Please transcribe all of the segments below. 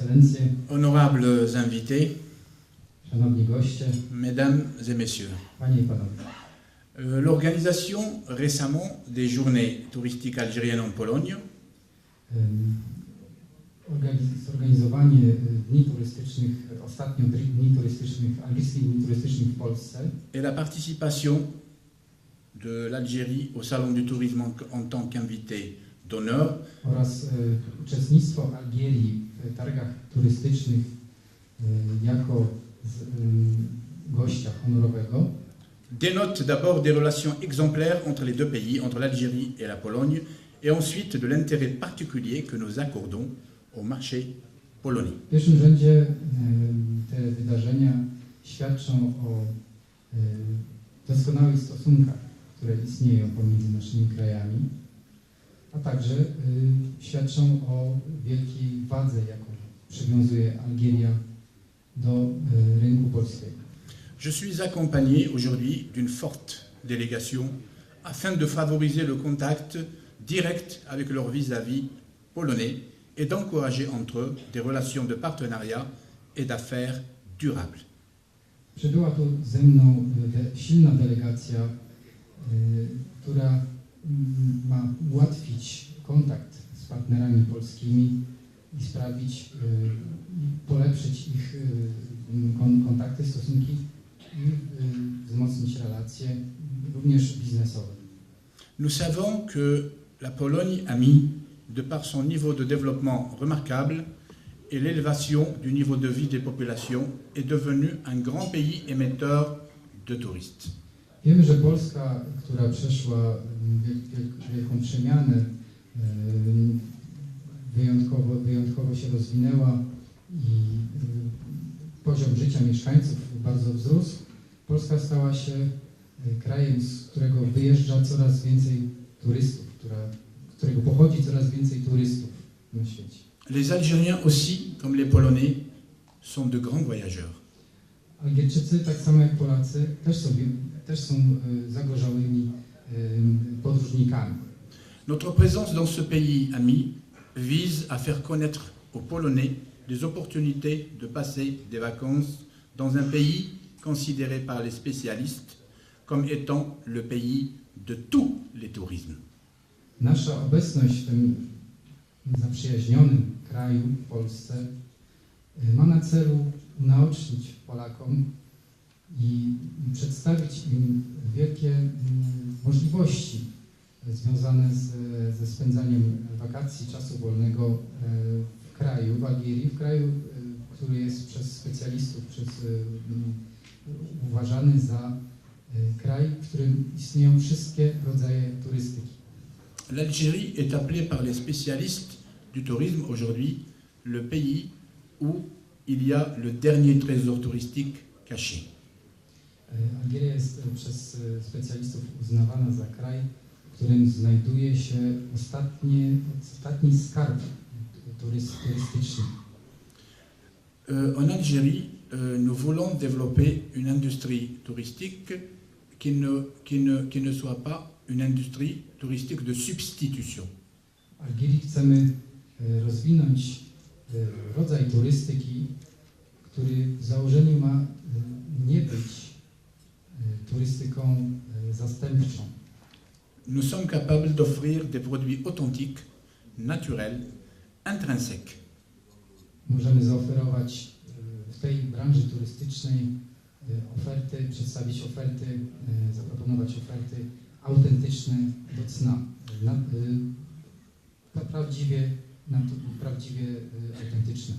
Ekscelencje, honorables invités, szanowni goście, mesdames et messieurs. panie i panowie. L'organisation récemment des journées touristiques algériennes en Pologne Zorganizowanie dni turystycznych, ostatnio dni turystycznych, angielskich dni turystycznych w Polsce et la participation de l'Algérie au Salon du tourisme en tant qu'invité d'honneur oraz uczestnictwo Algierii w targach turystycznych jako gościa honorowego dénote d'abord des relations exemplaires entre les deux pays, entre l'Algérie et la Pologne, et ensuite de l'intérêt particulier que nous accordons au marché polonais. W pierwszym rzędzie te wydarzenia świadczą o doskonałych stosunkach, które istnieją pomiędzy naszymi krajami, a także świadczą o wielkiej wadze, jaką przywiązuje Algieria do rynku polskiego. Je suis accompagné aujourd'hui d'une forte délégation afin de favoriser le contact direct avec leur vis-à-vis polonais et d'encourager entre eux des relations de partenariat et d'affaires durables. Przybyła tu ze mną silna delegacja, która ma ułatwić kontakt z partnerami polskimi i sprawić, polepszyć ich kontakty, stosunki i wzmocnić relacje również biznesowe. Nous savons que la Pologne a mis, de par son niveau de développement remarquable et l'élévation du niveau de vie des populations, est devenue un grand pays émetteur de touristes. Wiemy, że Polska, która przeszła wielką przemianę, wyjątkowo się rozwinęła i poziom życia mieszkańców bardzo wzrósł, Polska stała się krajem, z którego wyjeżdża coraz więcej turystów, z którego pochodzi coraz więcej turystów na świecie. Les Algériens aussi, comme les Polonais, sont de grands voyageurs. Algierczycy, tak samo jak Polacy, też są zagorzałymi podróżnikami. Notre présence dans ce pays ami vise à faire connaître aux Polonais les opportunités de passer des vacances dans un pays considéré par les spécialistes comme étant le pays de tous les tourismes. Nasza obecność w tym zaprzyjaźnionym kraju, w Polsce, ma na celu unaocznić Polakom i przedstawić im wielkie możliwości związane ze spędzaniem wakacji, czasu wolnego w kraju, w Algierii, w kraju, który jest przez specjalistów uważany za kraj, w którym istnieją wszystkie rodzaje turystyki. L'Algérie est appelée par les spécialistes du tourisme aujourd'hui le pays où il y a le dernier trésor touristique caché. Algieria jest przez specjalistów uznawana za kraj, w którym znajduje się ostatni skarb turystyczny. En Algérie, nous voulons développer une industrie touristique qui ne soit pas une industrie touristique de substitution. W Algierii chcemy rozwinąć rodzaj turystyki, który w założeniu ma nie być turystyką zastępczą. Nous sommes capables d'offrir des produits authentiques, naturels, intrinsèques. Możemy zaoferować w tej branży turystycznej przedstawić oferty, zaproponować oferty autentyczne do cna, prawdziwie autentyczne.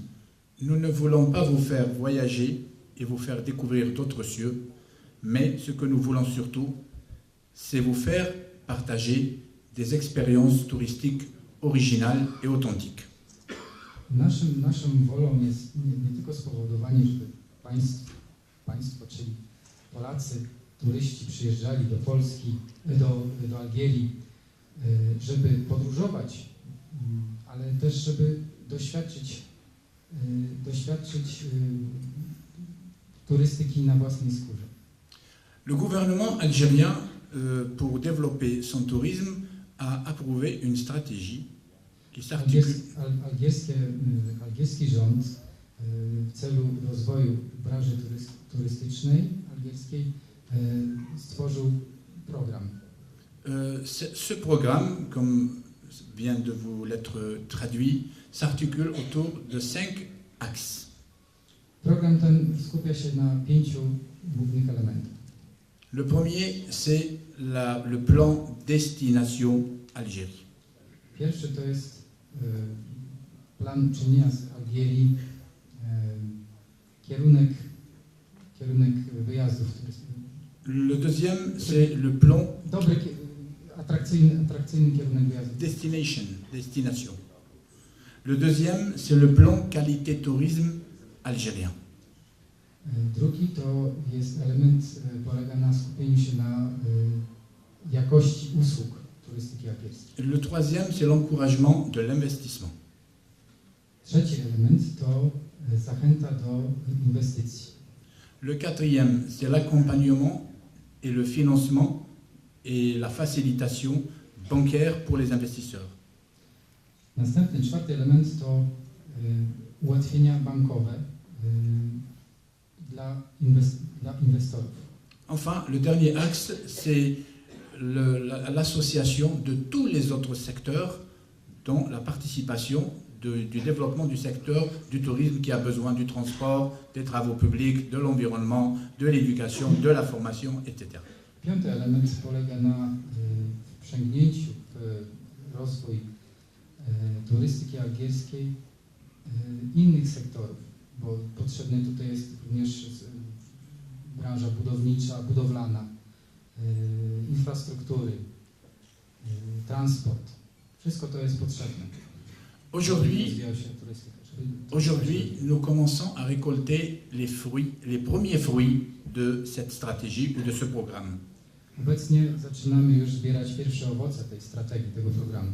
Nous ne voulons pas vous faire voyager et vous faire découvrir d'autres cieux, mais ce que nous voulons surtout, c'est vous faire partager des expériences touristiques originales et authentiques. Naszą wolą jest nie tylko spowodowanie, żeby państwo, czyli Polacy, turyści przyjeżdżali do Polski, do Algierii, żeby podróżować, ale też żeby doświadczyć turystyki na własnej skórze. Le gouvernement algérien, pour développer son tourisme, a approuvé une stratégie qui s'articule. Algierski rząd w celu rozwoju branży turystycznej algierskiej stworzył program. Ce programme, comme vient de vous l'être traduit, s'articule autour de 5 axes. Program ten skupia się na 5 głównych elementach. Le premier, c'est le plan Destination Algérie. Pierwszy to jest plan czynienia z Algierii kierunek wyjazdów turystycznych. Le deuxième, c'est le plan Dobry, atrakcyjny kierunek wyjazdów. Destination. Le deuxième, c'est le plan Qualité Tourisme Algérien. Drugi to jest element, polega na skupieniu się na jakości usług turystyki algierskiej. Le troisième, c'est l'encouragement de l'investissement. Trzeci element to zachęta do inwestycji. Le quatrième, c'est l'accompagnement et le financement et la facilitation bancaire pour les investisseurs. Następny, czwarty element to ułatwienia bankowe dla inwestorów. Enfin, le dernier axe, c'est l'association de tous les autres secteurs dans la participation du développement du secteur du tourisme qui a besoin du transport, des travaux publics, de l'environnement, de l'éducation, de la formation, etc. Piąty element polega na wprzęgnięciu w rozwój turystyki algierskiej innych sektorów, bo potrzebny tutaj jest również branża budownicza, budowlana, infrastruktury, transport. Wszystko to jest potrzebne. Aujourd'hui, nous commençons à récolter les premiers fruits de cette stratégie ou de ce programme. Obecnie zaczynamy już zbierać pierwsze owoce tej strategii, tego programu.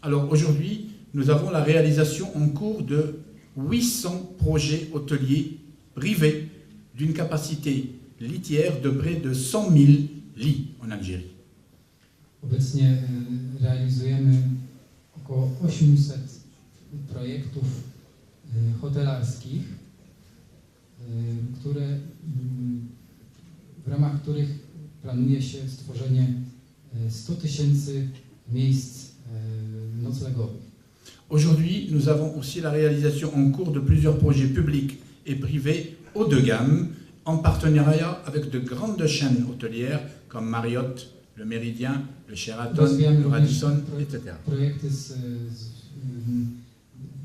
Alors aujourd'hui, nous avons la réalisation en cours de 800 projets hôteliers privés d'une capacité litière de près de 100 000 lits en Algérie. Obecnie realizujemy około 800 projektów hotelarskich, w ramach których planuje się stworzenie 100 000 miejsc noclegowych. Aujourd'hui, nous avons aussi la réalisation en cours de plusieurs projets publics et privés haut de gamme, en partenariat avec de grandes chaînes hôtelières comme Marriott, le Méridien, le Sheraton, le Radisson, etc. Projekty z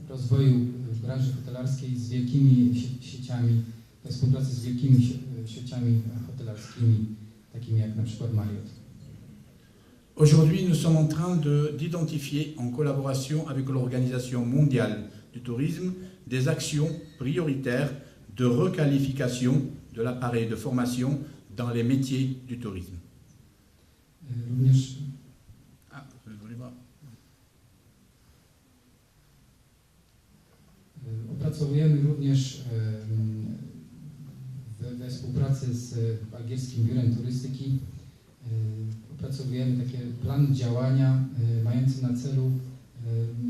rozwoju branży hotelarskiej z wielkimi sieciami, współpracy z wielkimi sieciami hotelarskimi, takimi jak na przykład Marriott. Aujourd'hui, nous sommes en train d'identifier, en collaboration avec l'Organisation mondiale du tourisme, des actions prioritaires de requalification de l'appareil de formation dans les métiers du tourisme. Również opracowujemy również we współpracy z Algierskim Biurem Turystyki opracowujemy taki plan działania mający na celu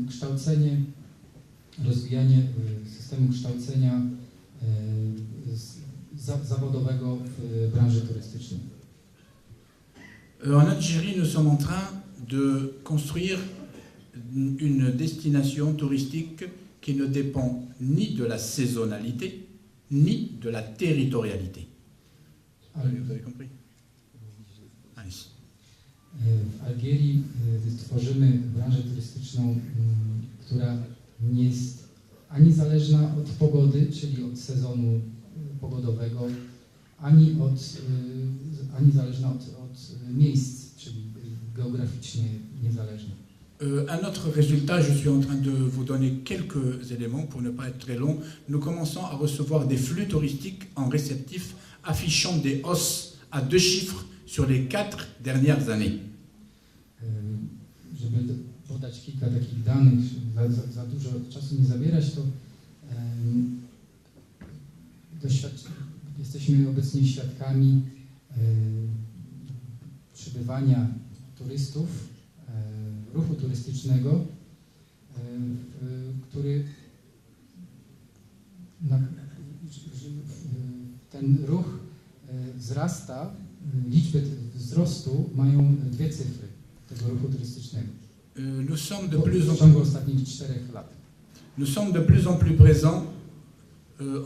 kształcenie, rozwijanie systemu kształcenia zawodowego w branży turystycznej. En Algérie, nous sommes en train de construire une destination touristique qui ne dépend ni de la saisonnalité, ni de la territorialité. Vous avez compris? W Algierii stworzymy branżę turystyczną, która nie jest ani zależna od pogody, czyli od sezonu pogodowego, ani zależna od miejsc, czyli geograficznie niezależna. Un autre résultat, je suis en train de vous donner quelques éléments pour ne pas être très long. Nous commençons à recevoir des flux touristiques en réceptif affichant des hausses à 2 chiffres sur les 4 dernières années. Żeby podać kilka takich danych, za dużo czasu nie zabierać, to jesteśmy obecnie świadkami przybywania turystów, ruchu turystycznego ten ruch wzrasta, liczby wzrostu mają dwie cyfry tego ruchu turystycznego Nous sommes de w plus en ciągu ostatnich 4 lat. Nous sommes de plus en plus présents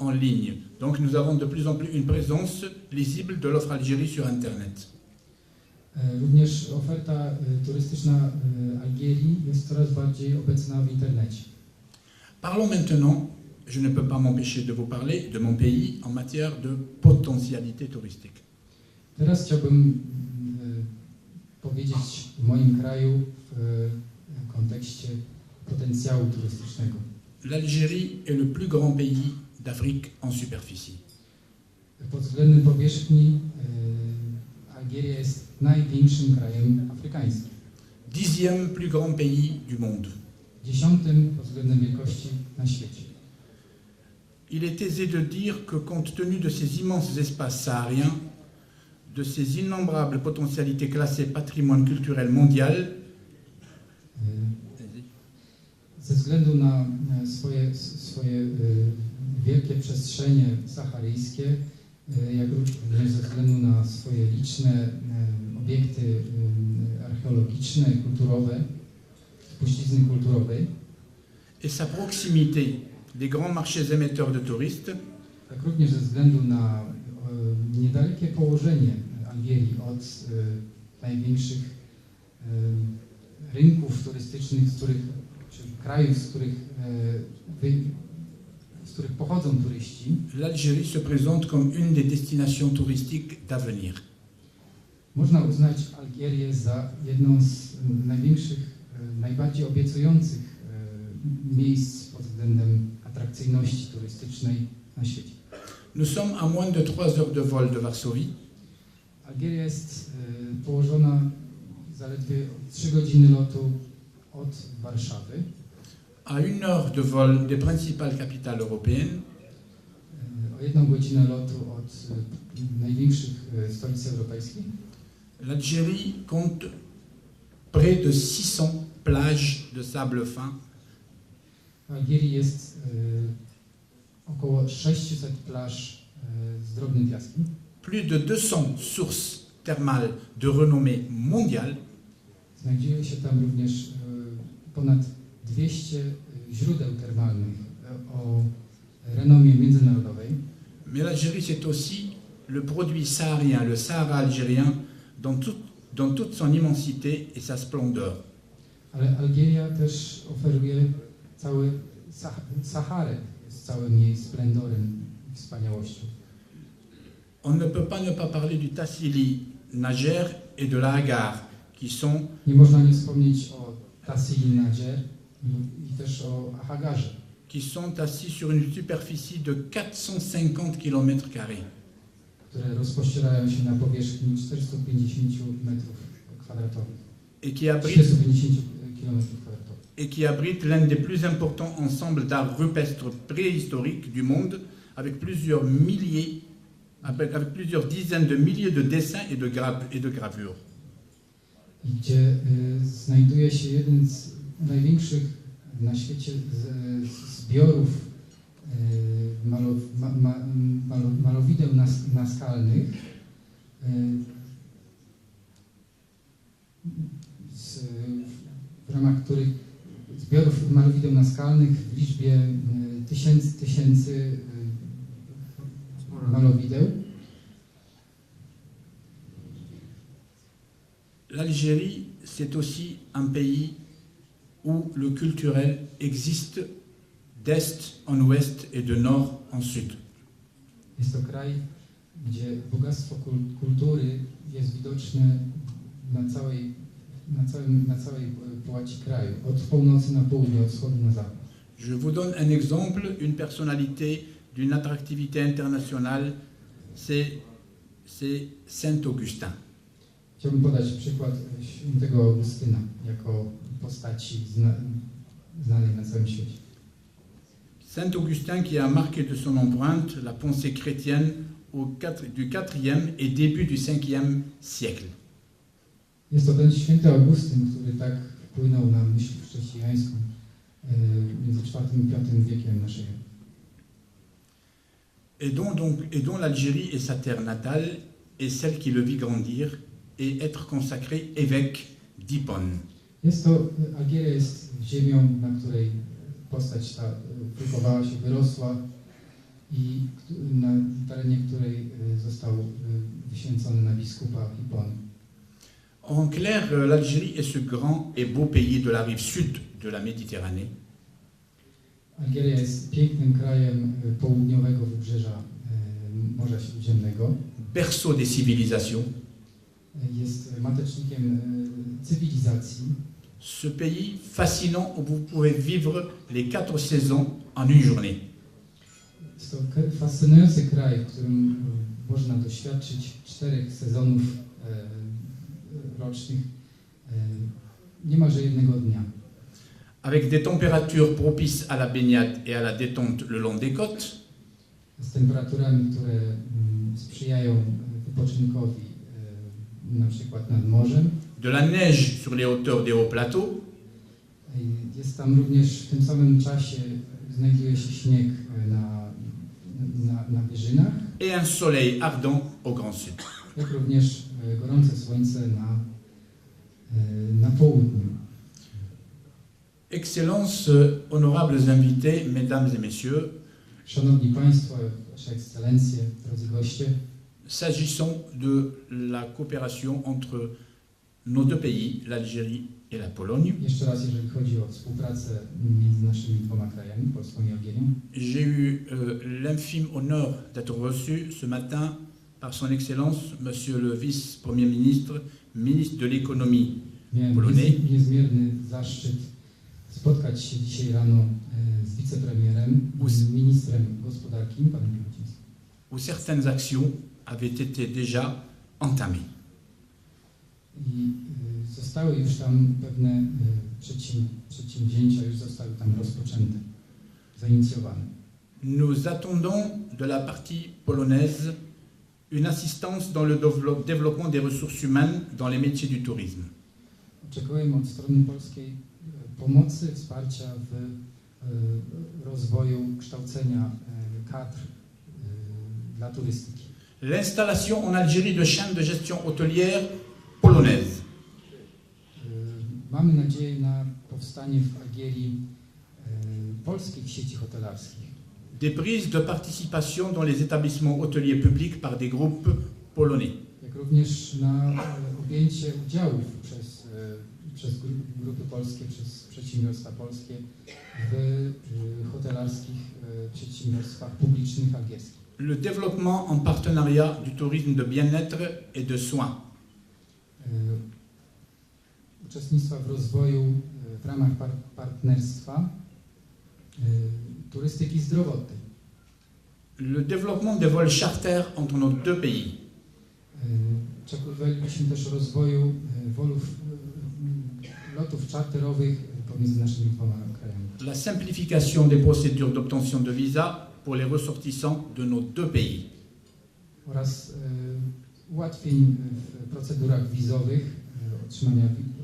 en ligne. Donc nous avons de plus en plus une présence lisible de l'offre Algérie sur Internet. Również oferta turystyczna Algierii jest coraz bardziej obecna w internecie. Parlons maintenant, je ne peux pas m'empêcher de vous parler de mon pays en matière de potentialité touristique. Teraz chciałbym powiedzieć o moim kraju w kontekście potencjału turystycznego. L'Algérie est le plus grand pays d'Afrique en superficie. Pod względem powierzchni Algieria jest największym krajem afrykańskim. 10e plus grand pays du monde. 10. pod względem wielkości na świecie. Il est aisé de dire que compte tenu de ces immenses espaces sahariens, de ces innombrables potentialités classées patrimoine culturel mondial, Ze względu na swoje wielkie przestrzenie saharyjskie, jak również ze względu na swoje liczne obiekty archeologiczne, kulturowe, spuścizny kulturowej, et sa proximité des grands marchés émetteurs de touristes, jak również ze względu na niedalekie położenie Algierii od największych rynków turystycznych, czyli krajów, z których pochodzą turyści, l'Algérie se présente comme une des destinations touristiques d'avenir. można uznać Algierię za jedną z największych, najbardziej obiecujących miejsc pod względem atrakcyjności turystycznej na świecie. Nous sommes à moins de 3 heures de vol de Varsovie, Algieria jest położona zaledwie 3 godziny lotu od Warszawy, à 1 heure de vol des principales capitales européennes, o 1 godzinę lotu od największych stolic europejskich. L'Algérie compte près de 600 plages de sable fin, W Algierii jest około 600 plaż z drobnym piaskiem, plus de 200 sources thermales de renommée mondiale, znajduje się tam również ponad 200 źródeł termalnych o renomie międzynarodowej. mais l'Algérie c'est aussi le produit saharien, le Sahara algérien, dans toute son immensité et sa splendeur. Ale Algieria też oferuje cały Saharę z całym jej splendorem i wspaniałością. On ne peut pas ne pas parler du Tassili, Najer et de la Hagar, qui sont Nie można nie wspomnieć o Tassili Nadjer i też o Hagarze, assis sur une superficie de 450 km². które rozpościerają się na powierzchni 450 metrów kwadratowych. Et qui abrite 450 kilometrów kwadratowych. et qui abrite l'un des plus importants ensembles d'art rupestre préhistorique du monde, avec plusieurs dizaines de milliers de dessins et de gravures. Gdzie znajduje się jeden z największych na świecie zbiorów malowideł naskalnych, w ramach których zbiorów malowideł naskalnych w liczbie tysięcy malowideł. L'Algérie, c'est aussi un pays où le culturel existe d'est en ouest et de nord en sud. Jest to kraj, gdzie bogactwo kultury jest widoczne na całej połaci kraju, od północy na południe, od wschodu na zachód. Je vous donne un exemple, une personnalité d'une attractivité internationale, c'est Saint-Augustin. Chciałbym podać przykład świętego Augustyna jako postaci znanej na całym świecie. Saint-Augustin qui a marqué de son empreinte la pensée chrétienne du 4e et début du 5e siècle. Jest to ten święty Augustyn, który tak wpłynął na myśl chrześcijańską między IV i V wiekiem naszej ery. et dont l'Algérie est sa terre natale et celle qui le vit grandir et être consacré évêque d'Hippone. Algieria jest ziemią, na której postać ta wychowała się, wyrosła i na terenie której został wyświęcony na biskupa Hippone. En clair, l'Algérie est ce grand et beau pays de la rive sud de la Méditerranée, Algieria jest pięknym krajem południowego wybrzeża Morza Śródziemnego. berceau des civilisations. Jest matecznikiem cywilizacji. Ce pays fascinant où vous pouvez vivre les 4 saisons en une journée. Jest to fascynujący kraj, w którym można doświadczyć 4 sezonów rocznych niemalże jednego dnia. Avec des températures propices à la baignade et à la détente le long des côtes, Z temperaturami, które sprzyjają wypoczynkowi na przykład nad morzem. de la neige sur les hauteurs des hauts plateaux, Jest tam również w tym samym czasie znajduje się śnieg na wyżynach, et un soleil ardent au grand sud. jak również gorące słońce na południu. Excellences, honorables invités, mesdames et messieurs, Szanowni Państwo, Wasze Ekscelencje, drodzy goście, s'agissant de la coopération entre nos deux pays, l'Algérie et la Pologne, jeszcze raz, jeżeli chodzi o współpracę między naszymi dwoma krajami, Polską i Algierią, j'ai eu l'infime honneur d'être reçu ce matin par son Excellence, Monsieur le Vice-Premier ministre, ministre de l'économie miałem polonais, niezmierny zaszczyt spotkać się dzisiaj rano z wicepremierem, z ministrem gospodarki, panem Piłocińskim, où certaines actions avaient été déjà entamées. i zostały już tam pewne przedsięwzięcia, już zostały tam rozpoczęte, zainicjowane. Nous attendons de la partie polonaise une assistance dans le développement des ressources humaines dans les métiers du tourisme. Oczekujemy od strony polskiej pomocy, wsparcia w rozwoju kształcenia kadr dla turystyki. L'installation en Algérie de chaînes de gestion hôtelière polonaises. Mamy nadzieję na powstanie w Algierii polskich sieci hotelarskich. Des prises de participation dans les établissements hôteliers publics par des groupes polonais. Jak również na objęcie udziałów przez grupy polskie, przez przedsiębiorstwa polskie w hotelarskich przedsiębiorstwach publicznych algierskich. Le développement en partenariat du tourisme de bien-être et de soins. Uczestnictwa w rozwoju w ramach partnerstwa turystyki zdrowotnej. Le développement des vols charters entre nos deux pays. Oczekowaliśmy też rozwoju lotów czarterowych pomiędzy naszymi dwoma krajami. La simplification des procédures d'obtention de visa pour les ressortissants de nos deux pays. Oraz ułatwień w procedurach wizowych,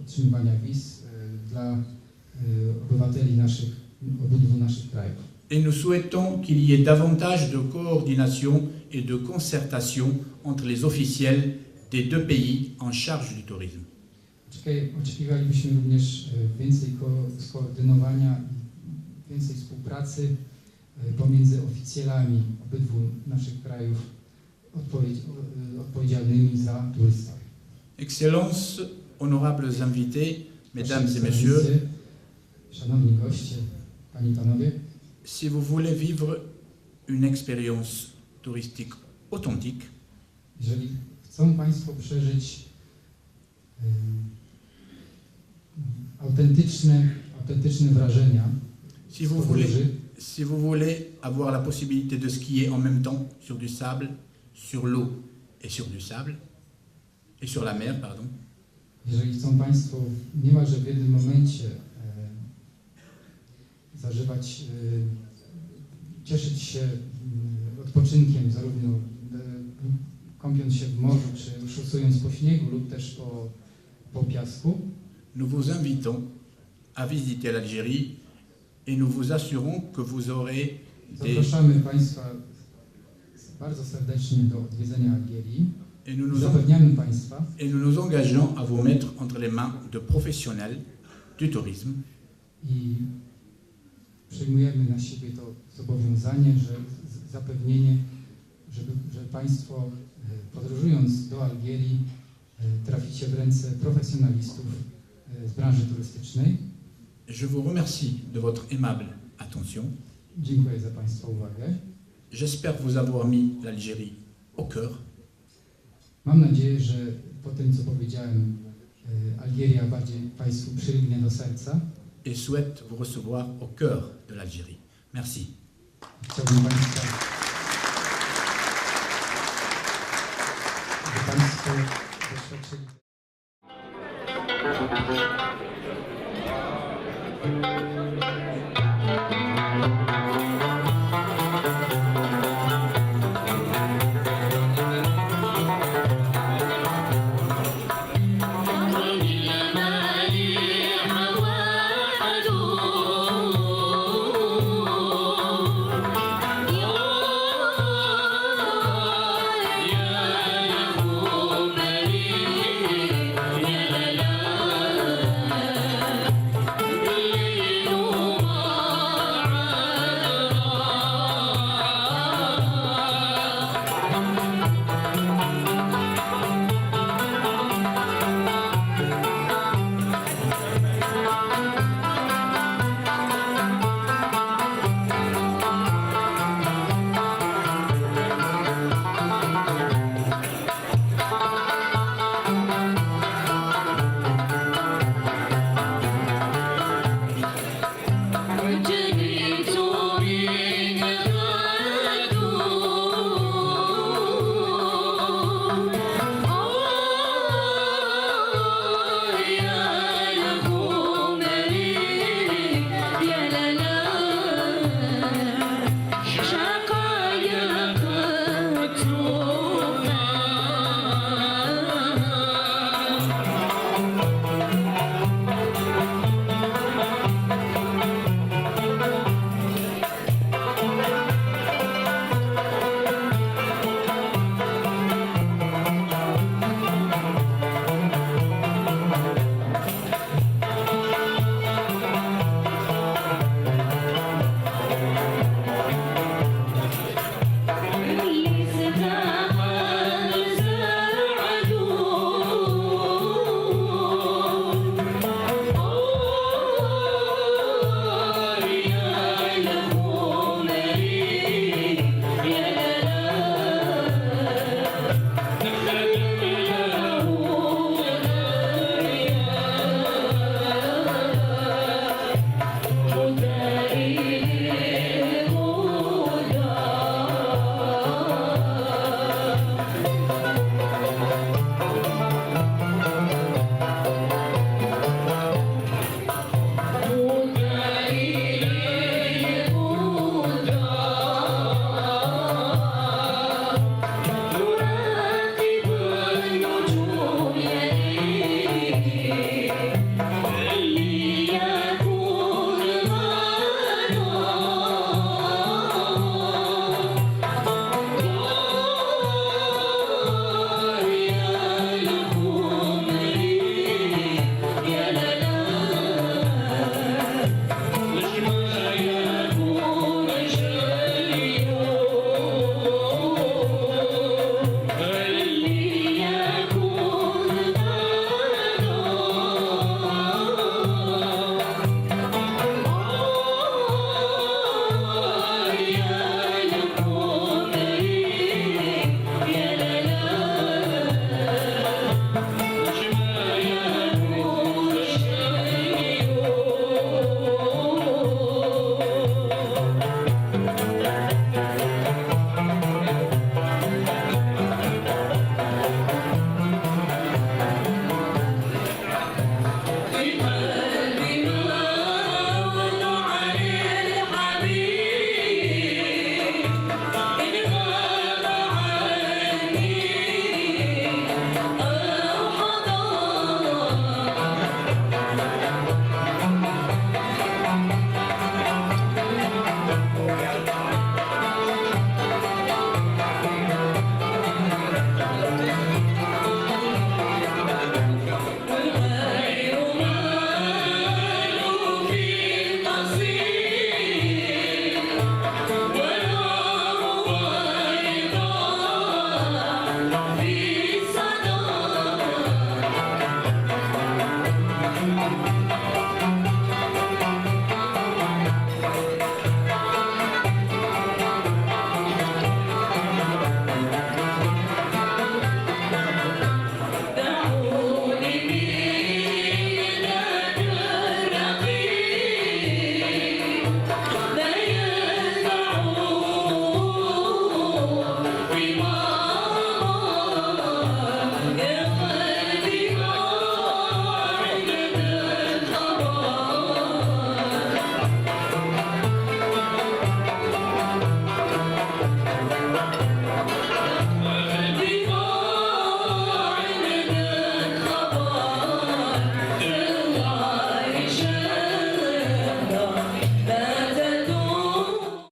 otrzymywania wiz dla obywateli obydwu naszych krajów. Et nous souhaitons qu'il y ait davantage de coordination et de concertation entre les officiels des deux pays en charge du tourisme. Oczekiwalibyśmy również więcej skoordynowania, więcej współpracy pomiędzy oficjalami obydwu naszych krajów odpowiedzialnymi za turystykę. Excellences, honorables invités, mesdames et messieurs, Szanowni goście, panie i panowie, si vous voulez vivre une expérience touristique authentique, jeżeli chcą Państwo przeżyć autentyczne wrażenia si vous voulez avoir la possibilité de skier en même temps sur du sable, sur l'eau et sur du sable, et sur la mer, pardon, jeżeli chcą Państwo niemalże w jednym momencie zażywać, cieszyć się odpoczynkiem, zarówno kąpiąc się w morzu, czy szosując po śniegu lub też po piasku, nous vous invitons à visiter l'Algérie et nous vous assurons que vous aurez zapraszamy Państwa bardzo serdecznie do odwiedzenia Algierii. et nous Zapewniamy Państwa, nous engageons à vous mettre entre les mains de professionnels du tourisme i przyjmujemy na siebie to zobowiązanie, że zapewnienie, że Państwo podróżując do Algierii traficie w ręce profesjonalistów z branży turystycznej. Je vous remercie de votre aimable attention. Dziękuję za Państwa uwagę. J'espère vous avoir mis l'Algérie au cœur. Mam nadzieję, że po tym, co powiedziałem, Algieria bardziej Państwu przylgnie do serca. Et souhaite vous recevoir au cœur de l'Algérie. Merci. Chciałbym Państwa